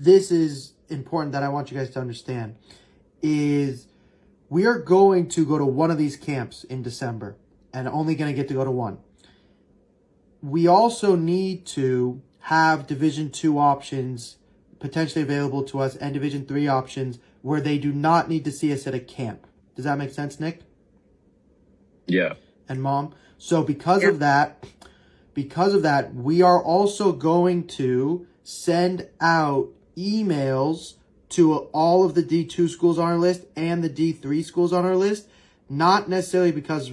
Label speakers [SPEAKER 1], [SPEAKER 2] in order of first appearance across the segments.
[SPEAKER 1] this is important that I want you guys to understand, is we are going to go to one of these camps in December and only going to get to go to one. We also need to have Division II options potentially available to us and Division III options where they do not need to see us at a camp. Does that make sense, Nick?
[SPEAKER 2] Yeah.
[SPEAKER 1] And Mom? So because of that, we are also going to send out emails to all of the D2 schools on our list and the D3 schools on our list. Not necessarily because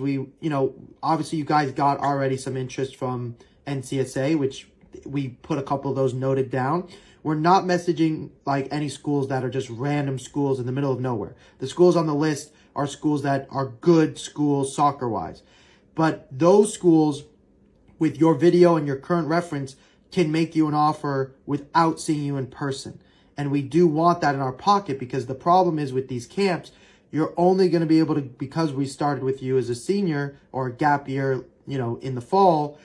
[SPEAKER 1] obviously you guys got already some interest from NCSA, which we put a couple of those noted down. We're not messaging like any schools that are just random schools in the middle of nowhere. The schools on the list are schools that are good schools soccer-wise. But those schools, with your video and your current reference, can make you an offer without seeing you in person. And we do want that in our pocket, because the problem is with these camps, you're only going to be able to, because we started with you as a senior or a gap year, in the fall,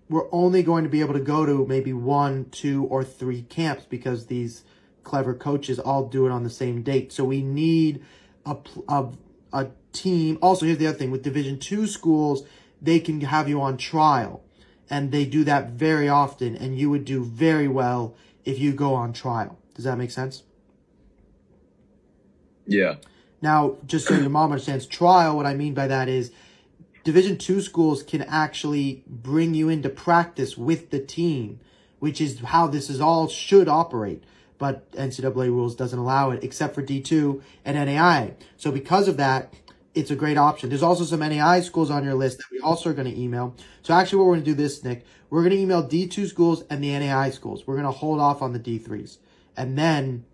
[SPEAKER 1] we're only going to be able to go to maybe 1, 2, or 3 camps because these clever coaches all do it on the same date. So we need a team. Also, here's the other thing. With Division II schools, they can have you on trial. And they do that very often. And you would do very well if you go on trial. Does that make sense?
[SPEAKER 2] Yeah.
[SPEAKER 1] Now, just so your mom understands, trial, what I mean by that is Division II schools can actually bring you into practice with the team, which is how this is all should operate. But NCAA rules doesn't allow it, except for D2 and NAI. So because of that, it's a great option. There's also some NAI schools on your list that we also are going to email. So actually what we're going to do this, Nick, we're going to email D2 schools and the NAI schools. We're going to hold off on the D3s. And then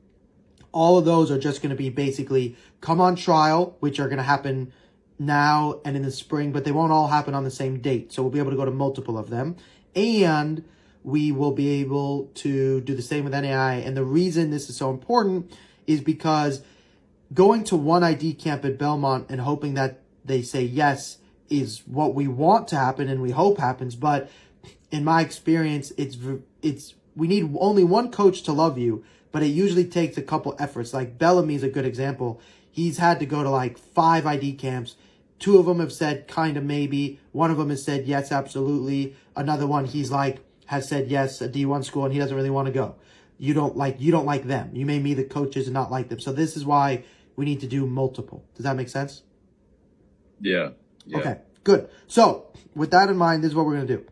[SPEAKER 1] all of those are just going to be basically come on trial, which are going to happen now and in the spring, but they won't all happen on the same date. So we'll be able to go to multiple of them. And we will be able to do the same with NAI. And the reason this is so important is because going to one ID camp at Belmont and hoping that they say yes is what we want to happen and we hope happens. But in my experience, we need only one coach to love you, but it usually takes a couple efforts. Like Bellamy is a good example. He's had to go to like 5 ID camps. 2 of them have said kind of maybe. One of them has said yes, absolutely. Another one has said yes, a D1 school, and he doesn't really want to go. You don't like them. You may meet the coaches and not like them. So this is why we need to do multiple. Does that make sense?
[SPEAKER 2] Yeah.
[SPEAKER 1] Okay, good. So with that in mind, this is what we're going to do.